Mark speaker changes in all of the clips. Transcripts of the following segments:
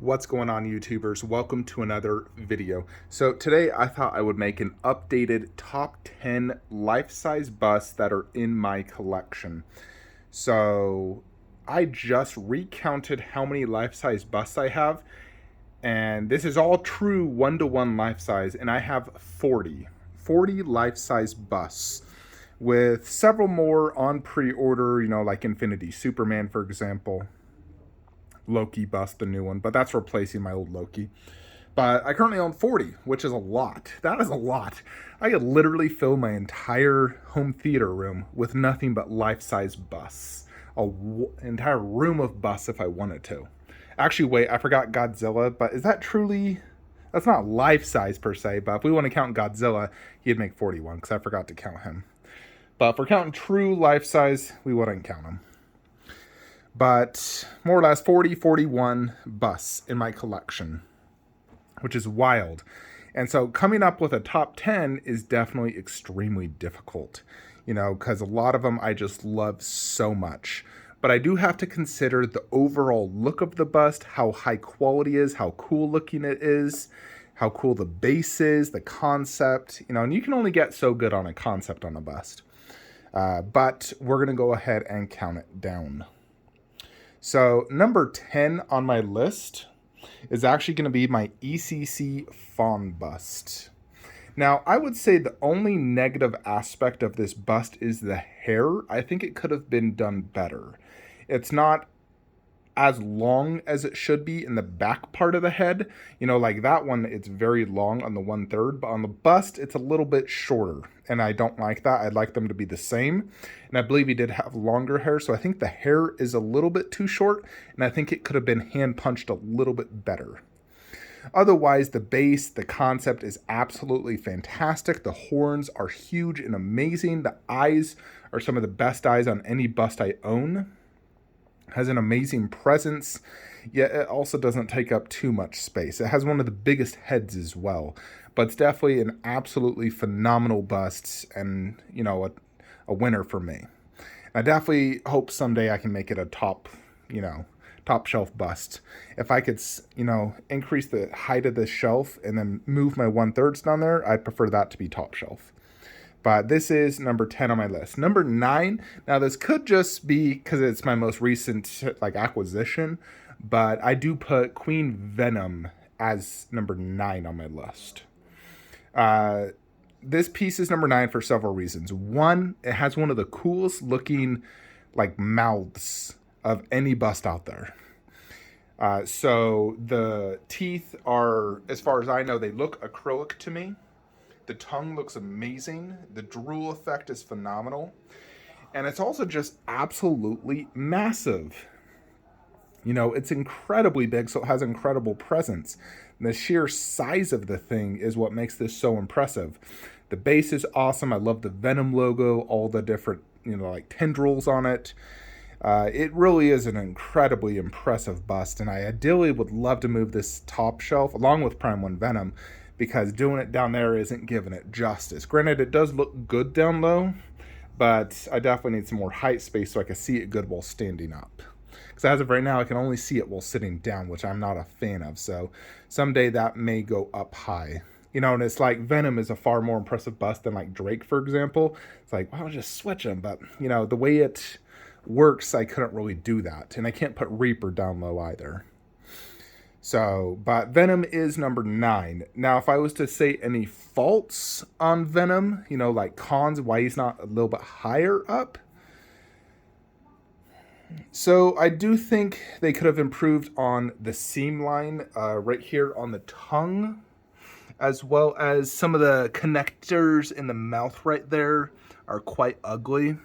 Speaker 1: What's going on, YouTubers? Welcome to another video. So today I thought I would make an updated top 10 life-size busts that are in my collection. So I just recounted how many life-size busts I have, and this is all true one-to-one life-size, and I have 40 life-size busts with several more on pre-order, like Infinity Superman, for example. Loki bust, the new one, but that's replacing my old Loki. But I currently own 40, which is a lot. That is a lot. I could literally fill my entire home theater room with nothing but life-size busts. Entire room of busts if I wanted to. Actually, wait, I forgot Godzilla, but is that truly... That's not life-size per se, but if we want to count Godzilla, he'd make 41, because I forgot to count him. But if we're counting true life-size, we wouldn't count him. But more or less 41 busts in my collection, which is wild. And so coming up with a top 10 is definitely extremely difficult, because a lot of them I just love so much. But I do have to consider the overall look of the bust, how high quality is, how cool looking it is, how cool the base is, the concept, and you can only get so good on a concept on a bust. But we're going to go ahead and count it down. So number 10 on my list is actually going to be my ECC Font bust. Now, I would say the only negative aspect of this bust is the hair. I think it could have been done better. It's not as long as it should be in the back part of the head. Like that one, it's very long on the 1/3, but on the bust, it's a little bit shorter. And I don't like that. I'd like them to be the same. And I believe he did have longer hair, so I think the hair is a little bit too short, and I think it could have been hand punched a little bit better. Otherwise, the base, the concept is absolutely fantastic. The horns are huge and amazing. The eyes are some of the best eyes on any bust I own. Has an amazing presence, yet it also doesn't take up too much space. It has one of the biggest heads as well, but it's definitely an absolutely phenomenal bust and, a winner for me. I definitely hope someday I can make it a top shelf bust. If I could, increase the height of the shelf and then move my 1/3 down there, I'd prefer that to be top shelf. But this is number 10 on my list. Number 9, now this could just be because it's my most recent acquisition, but I do put Queen Venom as number 9 on my list. This piece is number 9 for several reasons. One, it has one of the coolest looking mouths of any bust out there. So the teeth are, as far as I know, they look acrylic to me. The tongue looks amazing. The drool effect is phenomenal. And it's also just absolutely massive. It's incredibly big, so it has incredible presence. And the sheer size of the thing is what makes this so impressive. The base is awesome. I love the Venom logo, all the different, tendrils on it. It really is an incredibly impressive bust, and I ideally would love to move this top shelf along with Prime 1 Venom, because doing it down there isn't giving it justice. Granted, it does look good down low, but I definitely need some more height space so I can see it good while standing up. Because as of right now, I can only see it while sitting down, which I'm not a fan of. So someday that may go up high. And it's like Venom is a far more impressive bust than Drake, for example. It's like, well, I'll just switch them. But, the way it works, I couldn't really do that. And I can't put Reaper down low either. So, but Venom is number 9. Now, if I was to say any faults on Venom, cons, why he's not a little bit higher up. So I do think they could have improved on the seam line right here on the tongue, as well as some of the connectors in the mouth right there are quite ugly.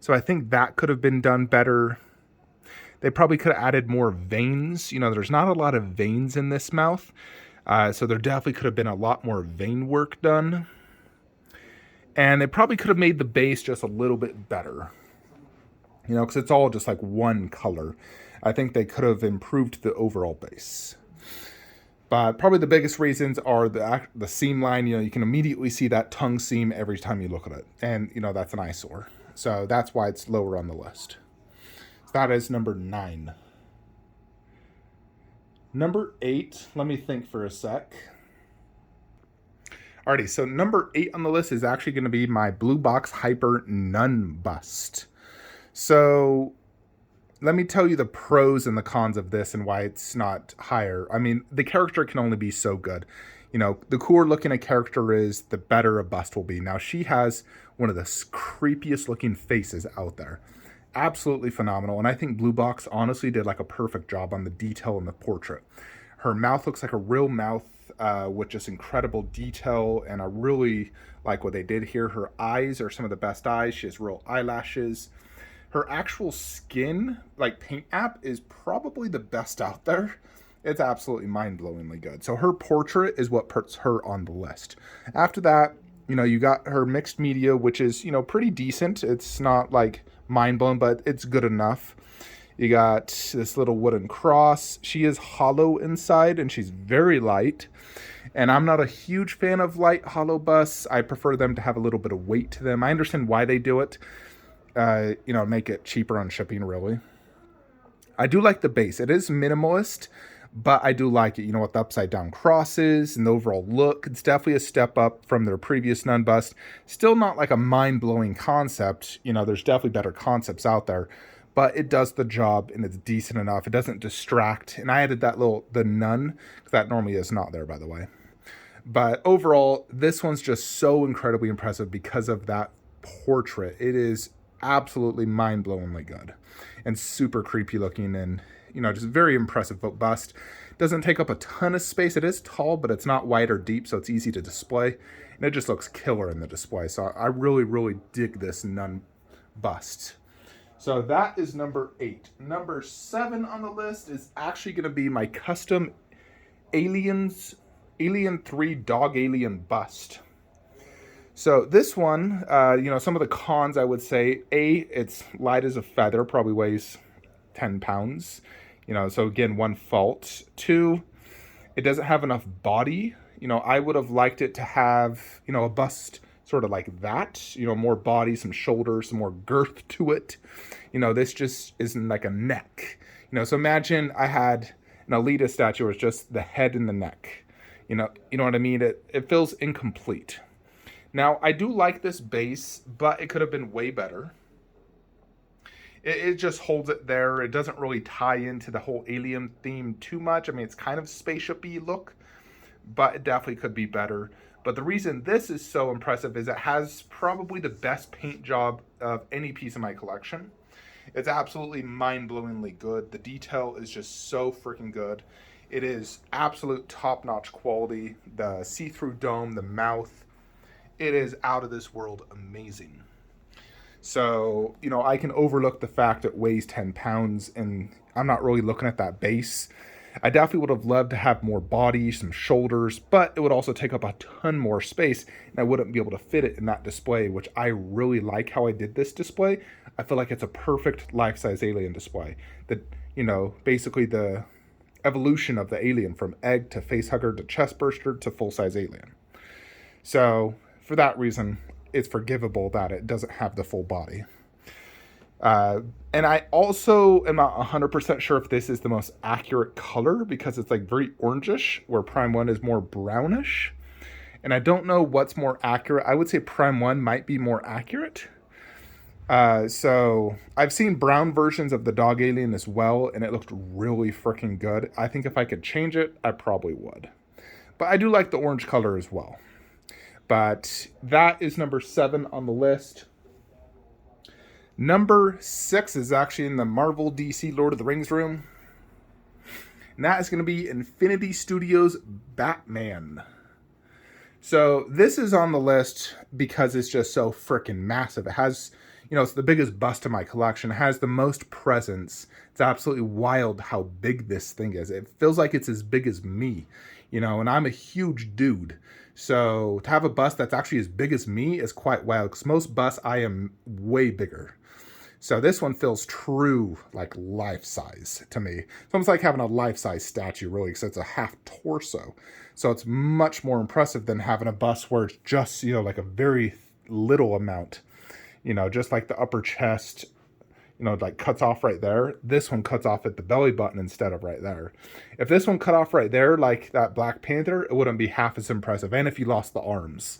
Speaker 1: So I think that could have been done better. They probably could have added more veins. There's not a lot of veins in this mouth. So there definitely could have been a lot more vein work done. And they probably could have made the base just a little bit better. Because it's all just one color. I think they could have improved the overall base. But probably the biggest reasons are the seam line. You can immediately see that tongue seam every time you look at it. And, that's an eyesore. So that's why it's lower on the list. That is number 9. Number 8, let me think for a sec. Alrighty, so number 8 on the list is actually going to be my Blue Box Hyper Nun bust. So let me tell you the pros and the cons of this and why it's not higher. I mean, the character can only be so good. You know, the cooler looking a character is, the better a bust will be. Now, she has one of the creepiest looking faces out there. Absolutely phenomenal. And I think Blue Box honestly did like a perfect job on the detail in the portrait. Her mouth looks like a real mouth with just incredible detail. And I really like what they did here. Her eyes are some of the best eyes. She has real eyelashes. Her actual skin, like paint app, is probably the best out there. It's absolutely mind-blowingly good. So her portrait is what puts her on the list. After that, you know, you got her mixed media, which is, you know, pretty decent. It's not like mind-blowing, but it's good enough. You got this little wooden cross. She is hollow inside, and she's very light. And I'm not a huge fan of light hollow busts. I prefer them to have a little bit of weight to them. I understand why they do it. You know, make it cheaper on shipping, really. I do like the base. It is minimalist, but I do like it. You know, with the upside down crosses and the overall look, it's definitely a step up from their previous Nun bust. Still not like a mind-blowing concept. You know, there's definitely better concepts out there, but it does the job and it's decent enough. It doesn't distract. And I added that the Nun, because that normally is not there, by the way. But overall, this one's just so incredibly impressive because of that portrait. It is absolutely mind-blowingly good and super creepy looking, and you know, just very impressive bust. Doesn't take up a ton of space. It is tall, but it's not wide or deep, so it's easy to display, and it just looks killer in the display. So I really dig this Nun bust. So that is number 8. Number 7 on the list is actually going to be my custom Alien 3 Dog Alien bust. So this one, you know, some of the cons I would say, it's light as a feather, probably weighs 10 pounds. You know, so again, one fault. 2, it doesn't have enough body. You know, I would have liked it to have, you know, a bust sort of like that. You know, more body, some shoulders, some more girth to it. You know, this just isn't like a neck. You know, so imagine I had an Alita statue where it's just the head and the neck. You know what I mean? It feels incomplete. Now, I do like this base, but it could have been way better. It just holds it there. It doesn't really tie into the whole alien theme too much. I mean, it's kind of spaceship-y look, but it definitely could be better. But the reason this is so impressive is it has probably the best paint job of any piece in my collection. It's absolutely mind-blowingly good. The detail is just so freaking good. It is absolute top-notch quality. The see-through dome, the mouth, it is out of this world amazing. So, you know, I can overlook the fact it weighs 10 pounds and I'm not really looking at that base. I definitely would have loved to have more body, some shoulders, but it would also take up a ton more space and I wouldn't be able to fit it in that display, which I really like how I did this display. I feel like it's a perfect life-size alien display. That, you know, basically the evolution of the alien from egg to facehugger to chestburster to full-size alien. So for that reason, it's forgivable that it doesn't have the full body. And I also am not 100% sure if this is the most accurate color because it's like very orangish, where Prime 1 is more brownish. And I don't know what's more accurate. I would say Prime 1 might be more accurate. So I've seen brown versions of the dog alien as well, and it looked really freaking good. I think if I could change it, I probably would. But I do like the orange color as well. But that is number 7 on the list. Number 6 is actually in the Marvel DC Lord of the Rings room. And that is going to be Infinity Studios' Batman. So this is on the list because it's just so freaking massive. It has, you know, it's the biggest bust in my collection. It has the most presence. It's absolutely wild how big this thing is. It feels like it's as big as me, you know, and I'm a huge dude. So to have a bust that's actually as big as me is quite wild because most busts I am way bigger. So this one feels true, like life-size to me. It's almost like having a life-size statue, really, because it's a half torso. So it's much more impressive than having a bust where it's just, you know, like a very little amount. You know, just like the upper chest, like cuts off right there. This one cuts off at the belly button instead of right there. If this one cut off right there, like that Black Panther, it wouldn't be half as impressive. And if you lost the arms,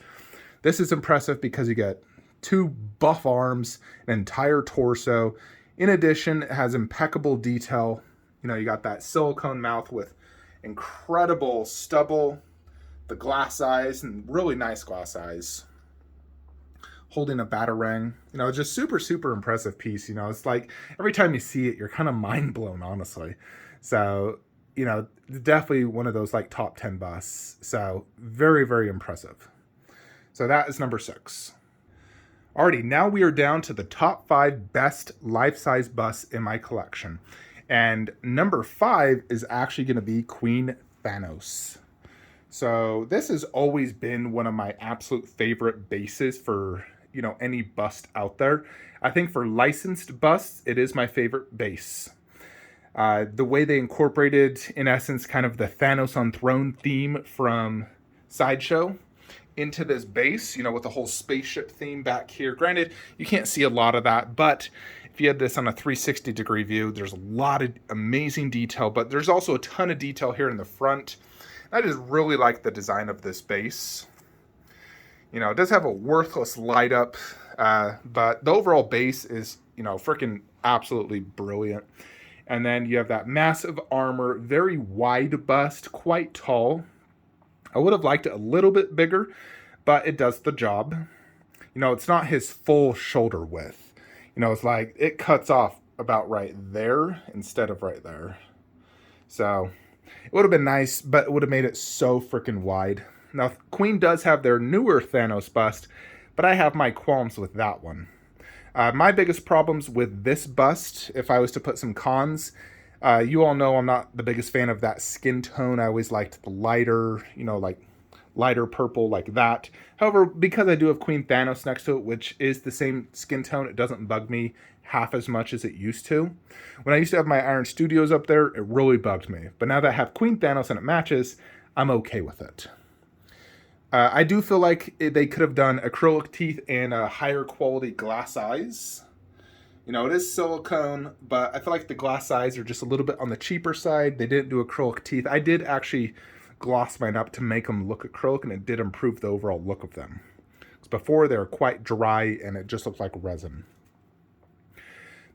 Speaker 1: this is impressive because you get 2 buff arms, an entire torso. In addition, it has impeccable detail. You got that silicone mouth with incredible stubble, the glass eyes, and really nice glass eyes. Holding a batarang, just super, super impressive piece. It's like every time you see it, you're kind of mind blown, honestly. So, definitely one of those like top 10 busts. So very, very impressive. So that is number 6. Alrighty, now we are down to the top 5 best life-size busts in my collection. And number 5 is actually going to be Queen Thanos. So this has always been one of my absolute favorite bases for, any bust out there. I think for licensed busts, it is my favorite base. The way they incorporated, in essence, kind of the Thanos on Throne theme from Sideshow into this base, with the whole spaceship theme back here. Granted, you can't see a lot of that, but if you had this on a 360 degree view, there's a lot of amazing detail, but there's also a ton of detail here in the front. I just really like the design of this base. It does have a worthless light up, but the overall base is, freaking absolutely brilliant. And then you have that massive armor, very wide bust, quite tall. I would have liked it a little bit bigger, but it does the job. It's not his full shoulder width. It's like it cuts off about right there instead of right there. So it would have been nice, but it would have made it so freaking wide. Now, Queen does have their newer Thanos bust, but I have my qualms with that one. My biggest problems with this bust, if I was to put some cons, you all know I'm not the biggest fan of that skin tone. I always liked the lighter, like lighter purple like that. However, because I do have Queen Thanos next to it, which is the same skin tone, it doesn't bug me half as much as it used to. When I used to have my Iron Studios up there, it really bugged me. But now that I have Queen Thanos and it matches, I'm okay with it. I do feel like they could have done acrylic teeth and higher quality glass eyes. It is silicone, but I feel like the glass eyes are just a little bit on the cheaper side. They didn't do acrylic teeth. I did actually gloss mine up to make them look acrylic, and it did improve the overall look of them. Because before, they were quite dry, and it just looked like resin.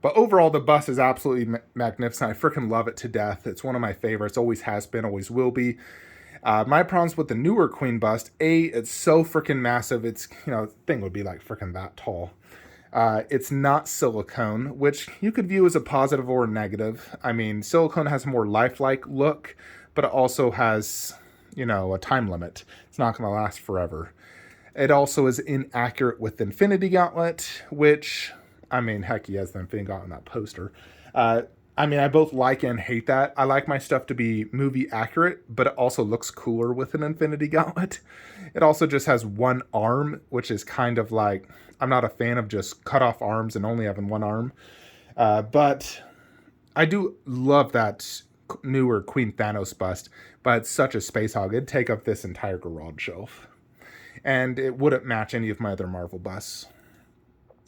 Speaker 1: But overall, the bust is absolutely magnificent. I freaking love it to death. It's one of my favorites. Always has been, always will be. My problems with the newer Queen bust, it's so freaking massive. It's, the thing would be like freaking that tall. It's not silicone, which you could view as a positive or a negative. I mean, silicone has a more lifelike look, but it also has, a time limit. It's not going to last forever. It also is inaccurate with the Infinity Gauntlet, which, heck, he has the Infinity Gauntlet in that poster. I both like and hate that. I like my stuff to be movie accurate, but it also looks cooler with an Infinity Gauntlet. It also just has one arm, which is kind of like, I'm not a fan of just cut off arms and only having one arm. But I do love that newer Queen Thanos bust, but it's such a space hog. It'd take up this entire garage shelf. And it wouldn't match any of my other Marvel busts.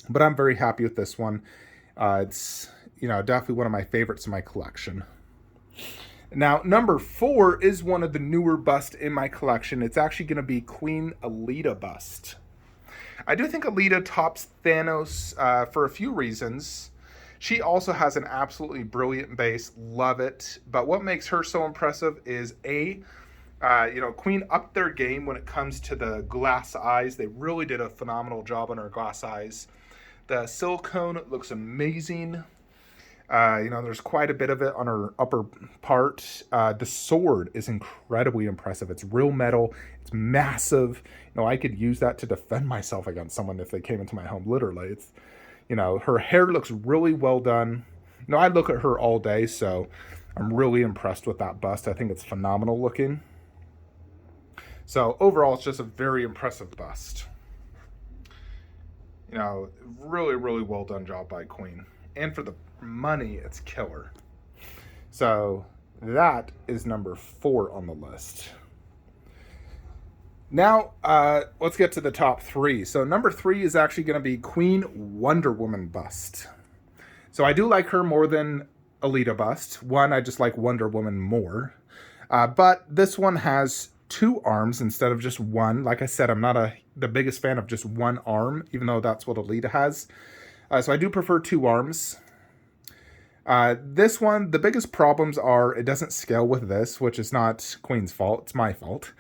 Speaker 1: But I'm very happy with this one. It's definitely one of my favorites in my collection. Now, number 4 is one of the newer busts in my collection. It's actually going to be Queen Alita bust. I do think Alita tops Thanos for a few reasons. She also has an absolutely brilliant base. Love it. But what makes her so impressive is Queen upped their game when it comes to the glass eyes. They really did a phenomenal job on her glass eyes. The silicone looks amazing. There's quite a bit of it on her upper part. The sword is incredibly impressive. It's real metal. It's massive. I could use that to defend myself against someone if they came into my home, literally. It's, her hair looks really well done. I look at her all day, so I'm really impressed with that bust. I think it's phenomenal looking. So overall, it's just a very impressive bust. Really, really well done job by Queen. And for the money, it's killer. So that is number 4 on the list. Now, let's get to the top 3. So number 3 is actually going to be Queen Wonder Woman bust. So I do like her more than Alita bust. One, I just like Wonder Woman more. But this one has 2 arms instead of just one. Like I said, I'm not the biggest fan of just one arm, even though that's what Alita has. So I do prefer 2 arms. This one, the biggest problems are it doesn't scale with this, which is not Queen's fault. It's my fault.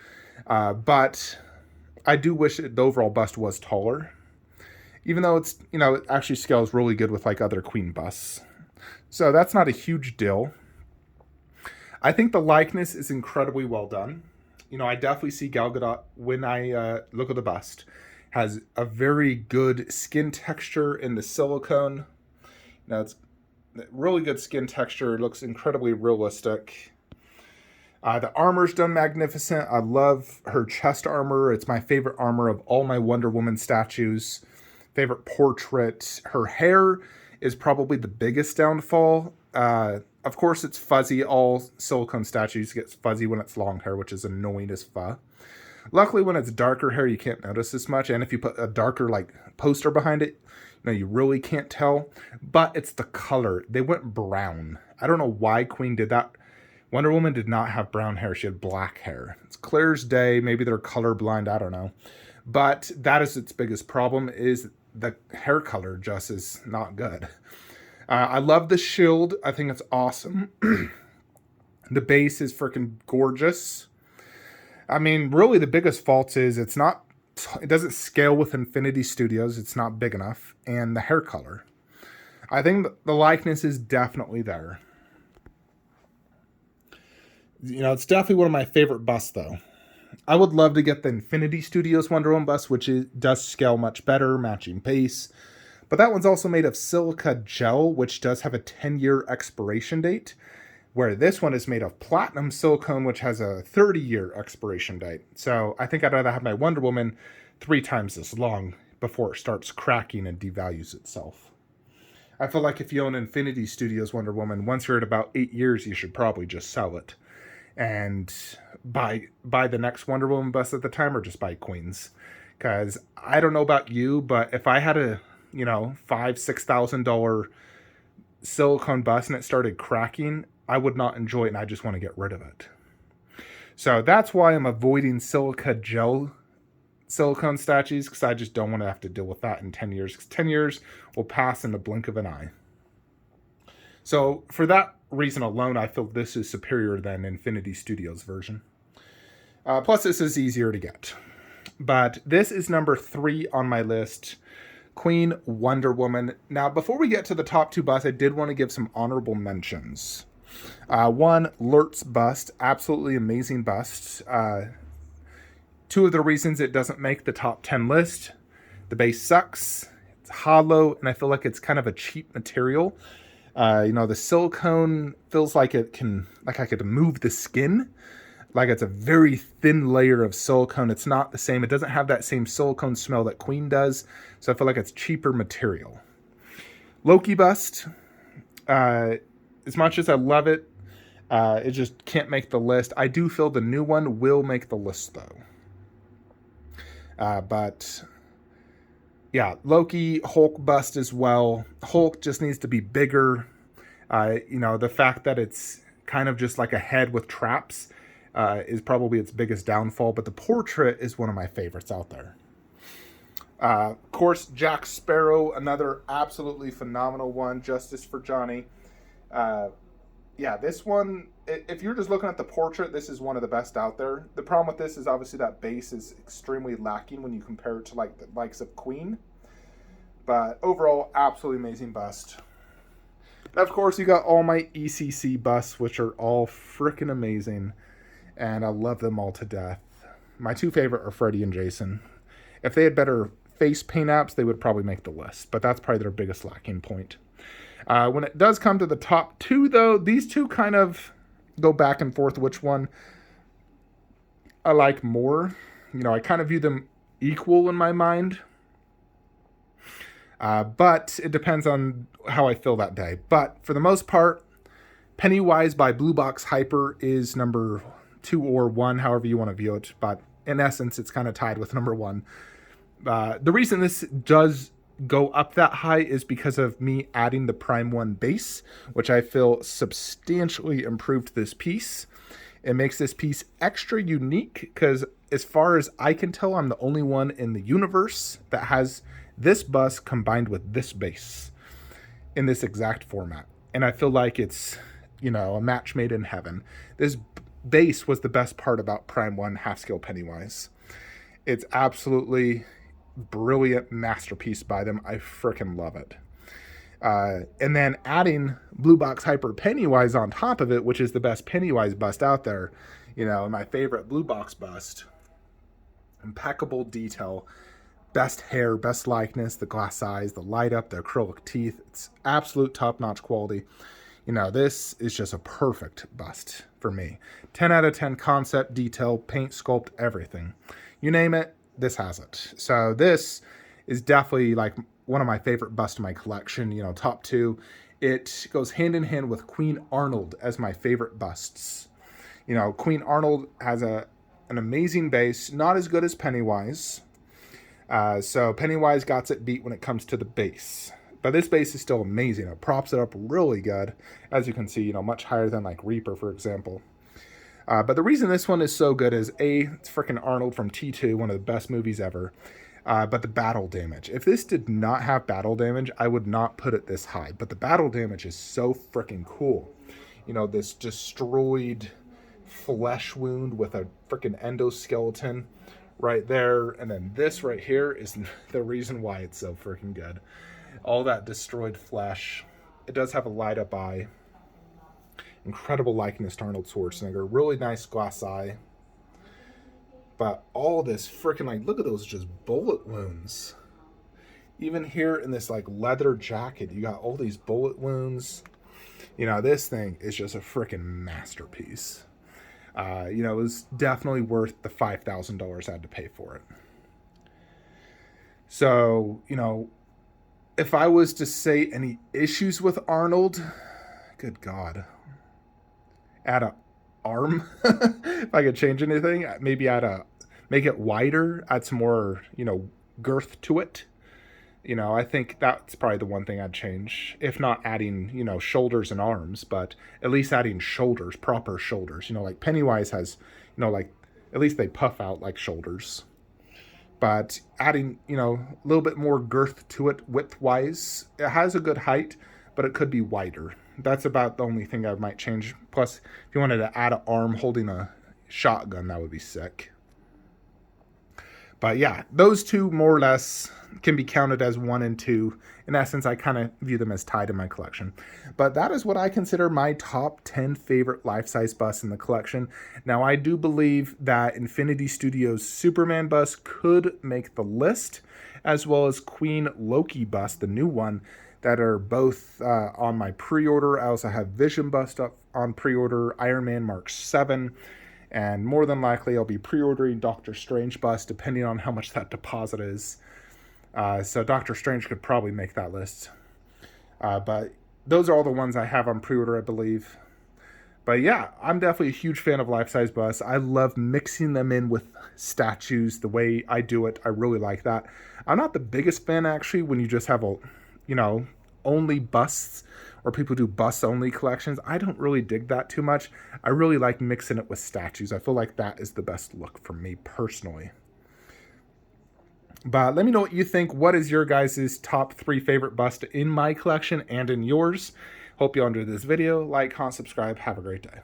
Speaker 1: But I do wish the overall bust was taller. Even though it's, it actually scales really good with like other Queen busts. So that's not a huge deal. I think the likeness is incredibly well done. I definitely see Gal Gadot, when I look at the bust, has a very good skin texture in the silicone. It's really good skin texture. It looks incredibly realistic. The armor's done magnificent. I love her chest armor. It's my favorite armor of all my Wonder Woman statues. Favorite portrait. Her hair is probably the biggest downfall. Of course, it's fuzzy. All silicone statues get fuzzy when it's long hair, which is annoying as fuck. Luckily, when it's darker hair, you can't notice as much. And if you put a darker poster behind it, you really can't tell. But it's the color. They went brown. I don't know why Queen did that. Wonder Woman did not have brown hair. She had black hair. It's clear as day. Maybe they're colorblind. I don't know. But that is its biggest problem, is the hair color just is not good. I love the shield. I think it's awesome. The base is freaking gorgeous. I mean, really the biggest fault is it doesn't scale with Infinity Studios. It's not big enough. And the hair color. I think the likeness is definitely there. It's definitely one of my favorite busts, though. I would love to get the Infinity Studios Wonder Woman bust, which does scale much better, matching base. But that one's also made of silica gel, which does have a 10-year expiration date, where this one is made of platinum silicone, which has a 30-year expiration date. So I think I'd rather have my Wonder Woman 3 times as long before it starts cracking and devalues itself. I feel like if you own Infinity Studios Wonder Woman, once you're at about 8 years, you should probably just sell it and buy the next Wonder Woman bust at the time, or just buy Queens. Because I don't know about you, but if I had a $5,000-$6,000 silicone bust and it started cracking, I would not enjoy it, and I just want to get rid of it. So that's why I'm avoiding silica gel silicone statues, because I just don't want to have to deal with that in 10 years. Because 10 years will pass in the blink of an eye. So for that reason alone, I feel this is superior than Infinity Studios version. Plus, this is easier to get. But this is number 3 on my list. Queen Wonder Woman. Now, before we get to the top 2 busts, I did want to give some honorable mentions. One, Lurt's bust. Absolutely amazing bust. 2 of the reasons it doesn't make the top 10 list. The base sucks. It's hollow, and I feel like it's kind of a cheap material. The silicone feels like I could move the skin. Like it's a very thin layer of silicone. It's not the same. It doesn't have that same silicone smell that Queen does. So I feel like it's cheaper material. Loki bust. As much as I love it, it just can't make the list. I do feel the new one will make the list, though. But yeah, Loki, Hulk bust as well. Hulk just needs to be bigger. The fact that it's kind of just like a head with traps is probably its biggest downfall. But the portrait is one of my favorites out there. Of course, Jack Sparrow, another absolutely phenomenal one. Justice for Johnny. This one, if you're just looking at the portrait, this is one of the best out there. The problem with this is obviously that base is extremely lacking when you compare it to the likes of Queen. But overall, absolutely amazing bust. And of course, you got all my ECC busts, which are all freaking amazing. And I love them all to death. My 2 favorite are Freddy and Jason. If they had better face paint apps, they would probably make the list. But that's probably their biggest lacking point. When it does come to the top 2, though, these 2 kind of go back and forth which one I like more. I kind of view them equal in my mind. But it depends on how I feel that day. But for the most part, Pennywise by Blue Box Hyper is number 2 or 1, however you want to view it. But in essence, it's kind of tied with number 1. The reason this does go up that high is because of me adding the Prime 1 base, which I feel substantially improved this piece. It makes this piece extra unique because as far as I can tell, I'm the only one in the universe that has this bust combined with this base in this exact format. And I feel like it's, you know, a match made in heaven. This base was the best part about Prime 1 half-scale Pennywise. It's absolutely brilliant masterpiece by them. I freaking love it. And then adding Blue Box Hyper Pennywise on top of it, which is the best Pennywise bust out there, you know, my favorite Blue Box bust. Impeccable detail, best hair, best likeness, the glass eyes, the light up, the acrylic teeth. It's absolute top-notch quality. You know, this is just a perfect bust for me. 10 out of 10 concept, detail, paint, sculpt, everything. You name it, this has it. So this is definitely like one of my favorite busts in my collection, you know, top 2. It goes hand in hand with Queen Arnold as my favorite busts. You know, Queen Arnold has an amazing base, not as good as Pennywise. So Pennywise got it beat when it comes to the base. But this base is still amazing. It props it up really good. As you can see, you know, much higher than like Reaper, for example. But the reason this one is so good is A, it's freaking Arnold from T2, one of the best movies ever. But the battle damage. If this did not have battle damage, I would not put it this high. But the battle damage is so freaking cool. You know, this destroyed flesh wound with a freaking endoskeleton right there. And then this right here is the reason why it's so freaking good. All that destroyed flesh. It does have a light up eye. Incredible likeness to Arnold Schwarzenegger. Really nice glass eye. But all this freaking, like, look at those just bullet wounds. Even here in this, like, leather jacket, you got all these bullet wounds. You know, this thing is just a freaking masterpiece. You know, it was definitely worth the $5,000 I had to pay for it. So, you know, if I was to say any issues with Arnold, good God. Add a arm. If I could change anything, maybe make it wider, add some more, you know, girth to it. You know, I think that's probably the one thing I'd change. If not adding, you know, shoulders and arms, but at least adding shoulders, proper shoulders. You know, like Pennywise has, you know, like, at least they puff out like shoulders. But adding, you know, a little bit more girth to it width-wise. It has a good height, but it could be wider. That's about the only thing I might change. Plus, if you wanted to add an arm holding a shotgun, that would be sick. But yeah, those two more or less can be counted as 1 and 2. In essence, I kind of view them as tied in my collection. But that is what I consider my top 10 favorite life-size busts in the collection. Now, I do believe that Infinity Studios' Superman bust could make the list, as well as Queen Loki bust, the new one, that are both on my pre-order. I also have Vision bust up on pre-order, Iron Man Mark 7, and more than likely I'll be pre-ordering Doctor Strange bust, depending on how much that deposit is. So Doctor Strange could probably make that list. But those are all the ones I have on pre-order, I believe. But yeah, I'm definitely a huge fan of life-size busts. I love mixing them in with statues the way I do it. I really like that. I'm not the biggest fan, actually, when you just have a, you know, only busts, or people do bust-only collections. I don't really dig that too much. I really like mixing it with statues. I feel like that is the best look for me personally. But let me know what you think. What is your guys' top 3 favorite bust in my collection and in yours? Hope you all enjoyed this video. Like, comment, subscribe. Have a great day.